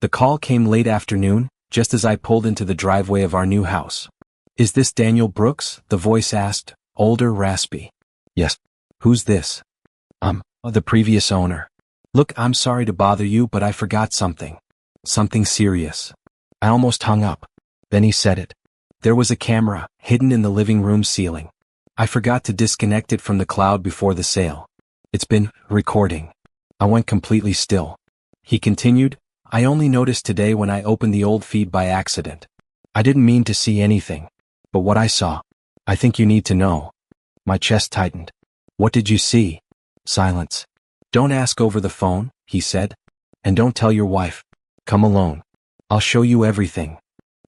The call came late afternoon, just as I pulled into the driveway of our new house. "Is this Daniel Brooks?" the voice asked, older, raspy. "Yes." "Who's this?" The previous owner." "Look, I'm sorry to bother you, but I forgot something. Something serious." I almost hung up. Then he said it. There was a camera, hidden in the living room ceiling. I forgot to disconnect it from the cloud before the sale. It's been recording. I went completely still. He continued, "I only noticed today when I opened the old feed by accident. I didn't mean to see anything. But what I saw, I think you need to know." My chest tightened. "What did you see?" Silence. "Don't ask over the phone," he said. "And don't tell your wife. Come alone. I'll show you everything."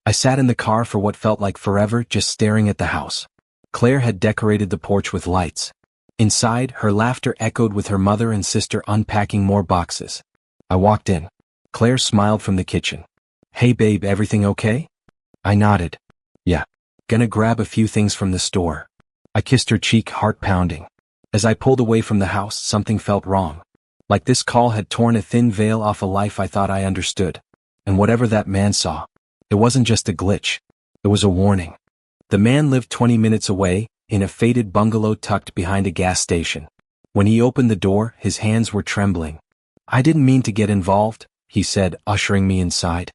I sat in the car for what felt like forever, just staring at the house. Claire had decorated the porch with lights. Inside, her laughter echoed with her mother and sister unpacking more boxes. I walked in. Claire smiled from the kitchen. "Hey babe, everything okay?" I nodded. "Yeah. Gonna grab a few things from the store." I kissed her cheek, heart pounding. As I pulled away from the house, something felt wrong. Like this call had torn a thin veil off a life I thought I understood. And whatever that man saw, it wasn't just a glitch. It was a warning. The man lived 20 minutes away, in a faded bungalow tucked behind a gas station. When he opened the door, his hands were trembling. "I didn't mean to get involved," he said, ushering me inside.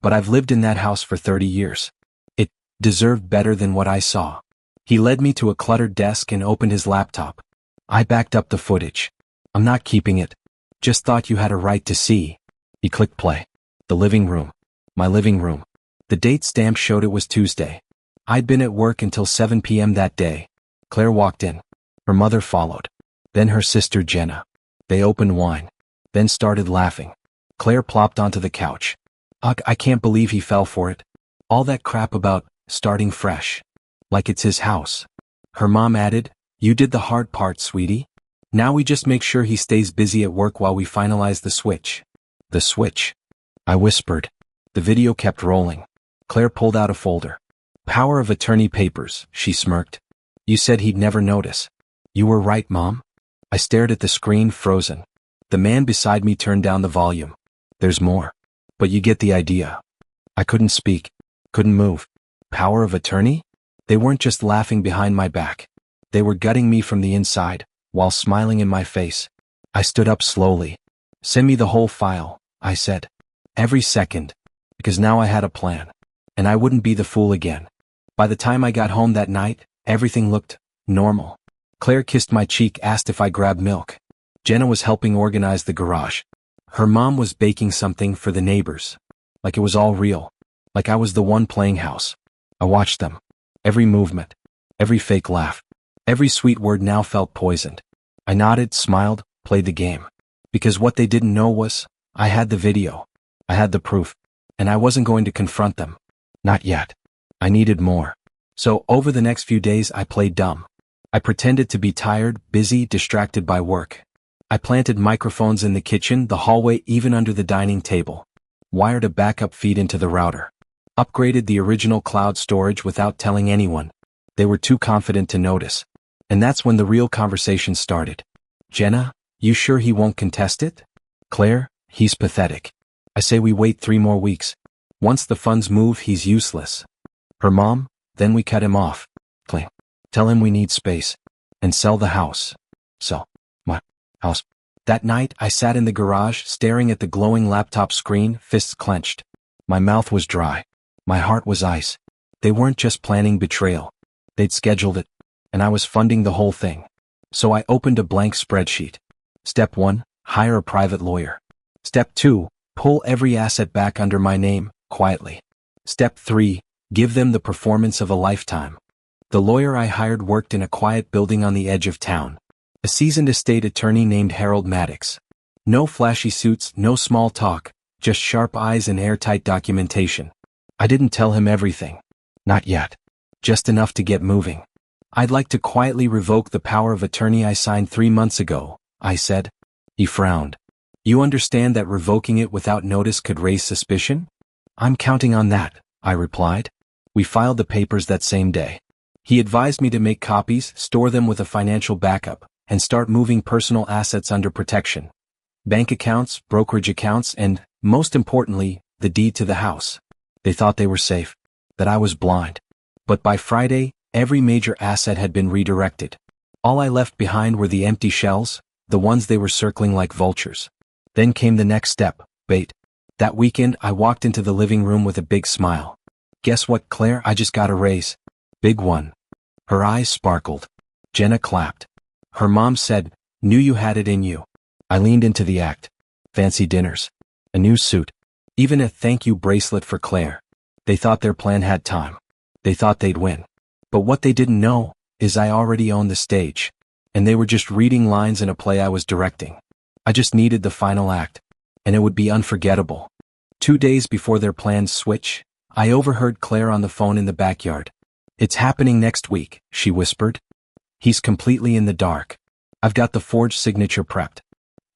"But I've lived in that house for 30 years. It deserved better than what I saw." He led me to a cluttered desk and opened his laptop. I backed up the footage. "I'm not keeping it. Just thought you had a right to see." He clicked play. The living room. My living room. The date stamp showed it was Tuesday. I'd been at work until 7 p.m. that day. Claire walked in. Her mother followed. Then her sister Jenna. They opened wine. Then started laughing. Claire plopped onto the couch. "Ugh, I can't believe he fell for it. All that crap about starting fresh. Like it's his house." Her mom added, "You did the hard part, sweetie. Now we just make sure he stays busy at work while we finalize the switch." "The switch?" I whispered. The video kept rolling. Claire pulled out a folder. "Power of attorney papers," she smirked. "You said he'd never notice." "You were right, Mom." I stared at the screen, frozen. The man beside me turned down the volume. "There's more. But you get the idea." I couldn't speak. Couldn't move. Power of attorney? They weren't just laughing behind my back. They were gutting me from the inside, while smiling in my face. I stood up slowly. "Send me the whole file," I said. Every second. Because now I had a plan. And I wouldn't be the fool again. By the time I got home that night, everything looked normal. Claire kissed my cheek, asked if I grabbed milk. Jenna was helping organize the garage. Her mom was baking something for the neighbors. Like it was all real. Like I was the one playing house. I watched them. Every movement. Every fake laugh. Every sweet word now felt poisoned. I nodded, smiled, played the game. Because what they didn't know was, I had the video. I had the proof. And I wasn't going to confront them. Not yet. I needed more. So over the next few days I played dumb. I pretended to be tired, busy, distracted by work. I planted microphones in the kitchen, the hallway, even under the dining table. Wired a backup feed into the router. Upgraded the original cloud storage without telling anyone. They were too confident to notice. And that's when the real conversation started. "Jenna, you sure he won't contest it?" "Claire, he's pathetic. I say we wait 3 more weeks. Once the funds move, he's useless." Her mom, "Then we cut him off. Claire, tell him we need space. And sell the house." "So, what? House?" That night, I sat in the garage, staring at the glowing laptop screen, fists clenched. My mouth was dry. My heart was ice. They weren't just planning betrayal. They'd scheduled it. And I was funding the whole thing. So I opened a blank spreadsheet. Step 1, hire a private lawyer. Step 2, pull every asset back under my name, quietly. Step 3, give them the performance of a lifetime. The lawyer I hired worked in a quiet building on the edge of town. A seasoned estate attorney named Harold Maddox. No flashy suits, no small talk, just sharp eyes and airtight documentation. I didn't tell him everything. Not yet. Just enough to get moving. "I'd like to quietly revoke the power of attorney I signed 3 months ago," I said. He frowned. "You understand that revoking it without notice could raise suspicion?" "I'm counting on that," I replied. We filed the papers that same day. He advised me to make copies, store them with a financial backup, and start moving personal assets under protection. Bank accounts, brokerage accounts, and Most importantly, the deed to the house. They thought they were safe, that I was blind. But by Friday, every major asset had been redirected. All I left behind were the empty shells, the ones they were circling like vultures. Then came the next step, bait. That weekend, I walked into the living room with a big smile. Guess what, Claire? I just got a raise. Big one. Her eyes sparkled. Jenna clapped. Her mom said, "Knew you had it in you." I leaned into the act. Fancy dinners. A new suit. Even a thank you bracelet for Claire. They thought their plan had time. They thought they'd win. But what they didn't know is I already owned the stage. And they were just reading lines in a play I was directing. I just needed the final act. And it would be unforgettable. 2 days before their plans switch, I overheard Claire on the phone in the backyard. "It's happening next week," she whispered. "He's completely in the dark. I've got the forged signature prepped.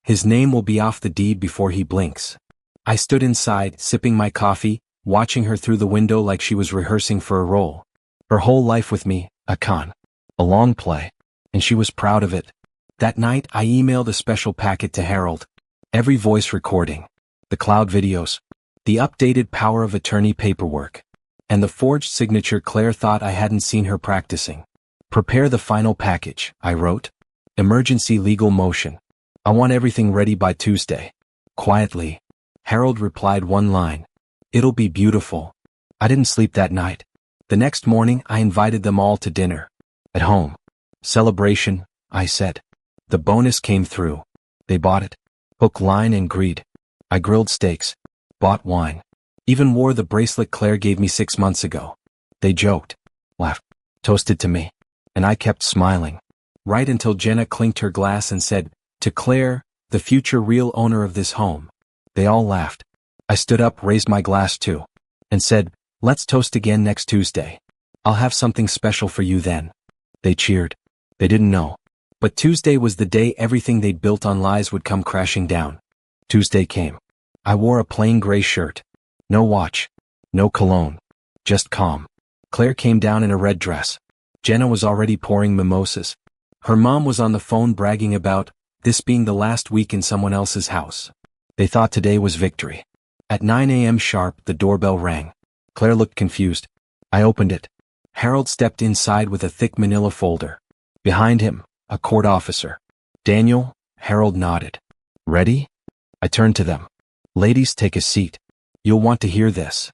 His name will be off the deed before he blinks." I stood inside, sipping my coffee, watching her through the window like she was rehearsing for a role. Her whole life with me, a con. A long play. And she was proud of it. That night, I emailed a special packet to Harold. Every voice recording. The cloud videos. The updated power of attorney paperwork. And the forged signature Claire thought I hadn't seen her practicing. "Prepare the final package," I wrote. "Emergency legal motion. I want everything ready by Tuesday." Quietly, Harold replied one line. "It'll be beautiful." I didn't sleep that night. The next morning, I invited them all to dinner. At home. "Celebration," I said. The bonus came through. They bought it. Hook, line, and greed. I grilled steaks. Bought wine. Even wore the bracelet Claire gave me 6 months ago. They joked. Laughed. Toasted to me. And I kept smiling. Right until Jenna clinked her glass and said, "To Claire, the future real owner of this home." They all laughed. I stood up, raised my glass too, and said, "Let's toast again next Tuesday. I'll have something special for you then." They cheered. They didn't know. But Tuesday was the day everything they'd built on lies would come crashing down. Tuesday came. I wore a plain gray shirt. No watch. No cologne. Just calm. Claire came down in a red dress. Jenna was already pouring mimosas. Her mom was on the phone bragging about this being the last week in someone else's house. They thought today was victory. At 9 a.m. sharp, the doorbell rang. Claire looked confused. I opened it. Harold stepped inside with a thick manila folder. Behind him, a court officer. "Daniel?" Harold nodded. "Ready?" I turned to them. "Ladies, take a seat. You'll want to hear this."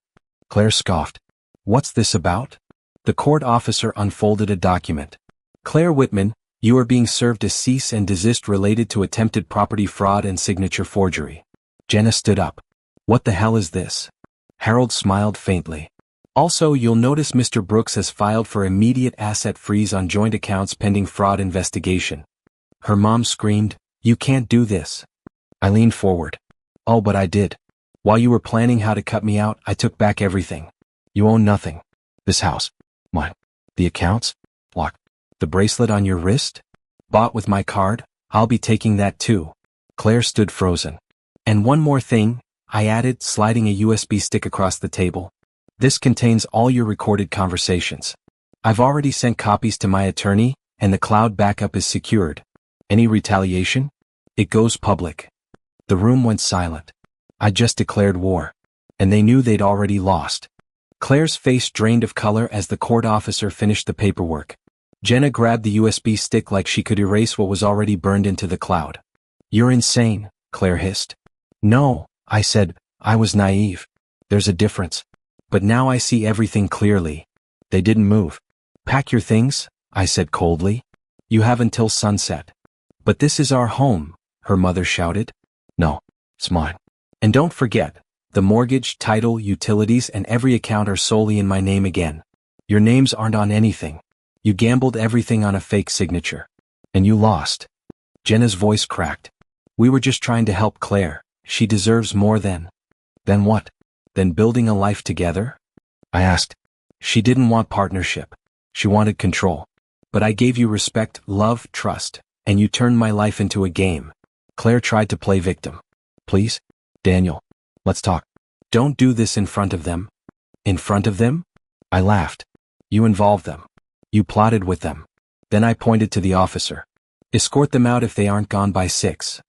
Claire scoffed. "What's this about?" The court officer unfolded a document. "Claire Whitman, you are being served a cease and desist related to attempted property fraud and signature forgery." Jenna stood up. "What the hell is this?" Harold smiled faintly. "Also, you'll notice Mr. Brooks has filed for immediate asset freeze on joint accounts pending fraud investigation." Her mom screamed, "You can't do this." I leaned forward. "Oh, but I did. While you were planning how to cut me out, I took back everything. You own nothing. This house. Mine. The accounts. Locked. The bracelet on your wrist? Bought with my card. I'll be taking that too." Claire stood frozen. "And one more thing," I added, sliding a USB stick across the table. "This contains all your recorded conversations. I've already sent copies to my attorney, and the cloud backup is secured. Any retaliation? It goes public." The room went silent. I just declared war. And they knew they'd already lost. Claire's face drained of color as the court officer finished the paperwork. Jenna grabbed the USB stick like she could erase what was already burned into the cloud. "You're insane," Claire hissed. "No," I said, "I was naive. There's a difference. But now I see everything clearly." They didn't move. "Pack your things," I said coldly. "You have until sunset." "But this is our home," her mother shouted. "No, it's mine. And don't forget, the mortgage, title, utilities, and every account are solely in my name again. Your names aren't on anything. You gambled everything on a fake signature. And you lost." Jenna's voice cracked. "We were just trying to help Claire. She deserves more than..." "Than what? Than building a life together?" I asked. "She didn't want partnership. She wanted control. But I gave you respect, love, trust, and you turned my life into a game." Claire tried to play victim. "Please, Daniel, let's talk. Don't do this in front of them." "In front of them?" I laughed. "You involved them. You plotted with them." Then I pointed to the officer. "Escort them out if they aren't gone by 6.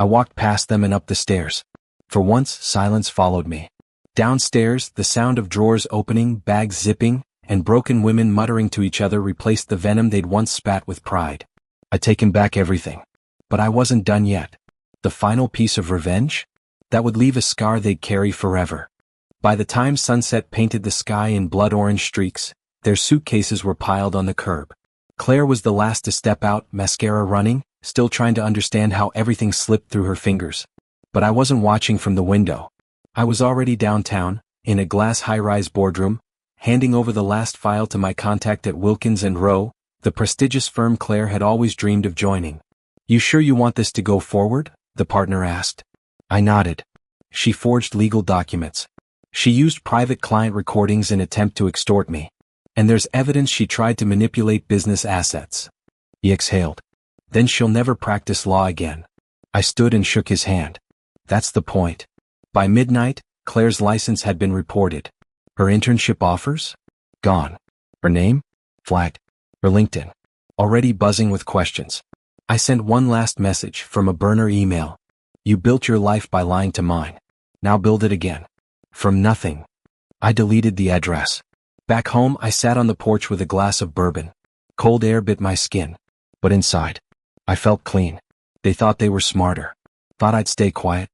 I walked past them and up the stairs. For once, silence followed me. Downstairs, the sound of drawers opening, bags zipping, and broken women muttering to each other replaced the venom they'd once spat with pride. I'd taken back everything. But I wasn't done yet. The final piece of revenge? That would leave a scar they'd carry forever. By the time sunset painted the sky in blood-orange streaks, their suitcases were piled on the curb. Claire was the last to step out, mascara running, still trying to understand how everything slipped through her fingers. But I wasn't watching from the window. I was already downtown, in a glass high-rise boardroom, handing over the last file to my contact at Wilkins & Rowe, the prestigious firm Claire had always dreamed of joining. "You sure you want this to go forward?" the partner asked. I nodded. She forged legal documents. She used private client recordings in an attempt to extort me. And there's evidence she tried to manipulate business assets. He exhaled. Then she'll never practice law again. I stood and shook his hand. That's the point. By midnight, Claire's license had been reported. Her internship offers? Gone. Her name? Flagged. Her LinkedIn. Already buzzing with questions. I sent one last message from a burner email. You built your life by lying to mine. Now build it again. From nothing. I deleted the address. Back home, I sat on the porch with a glass of bourbon. Cold air bit my skin. But inside, I felt clean. They thought they were smarter. Thought I'd stay quiet.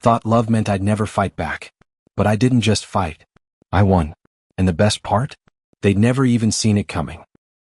Thought love meant I'd never fight back. But I didn't just fight. I won. And the best part? They'd never even seen it coming.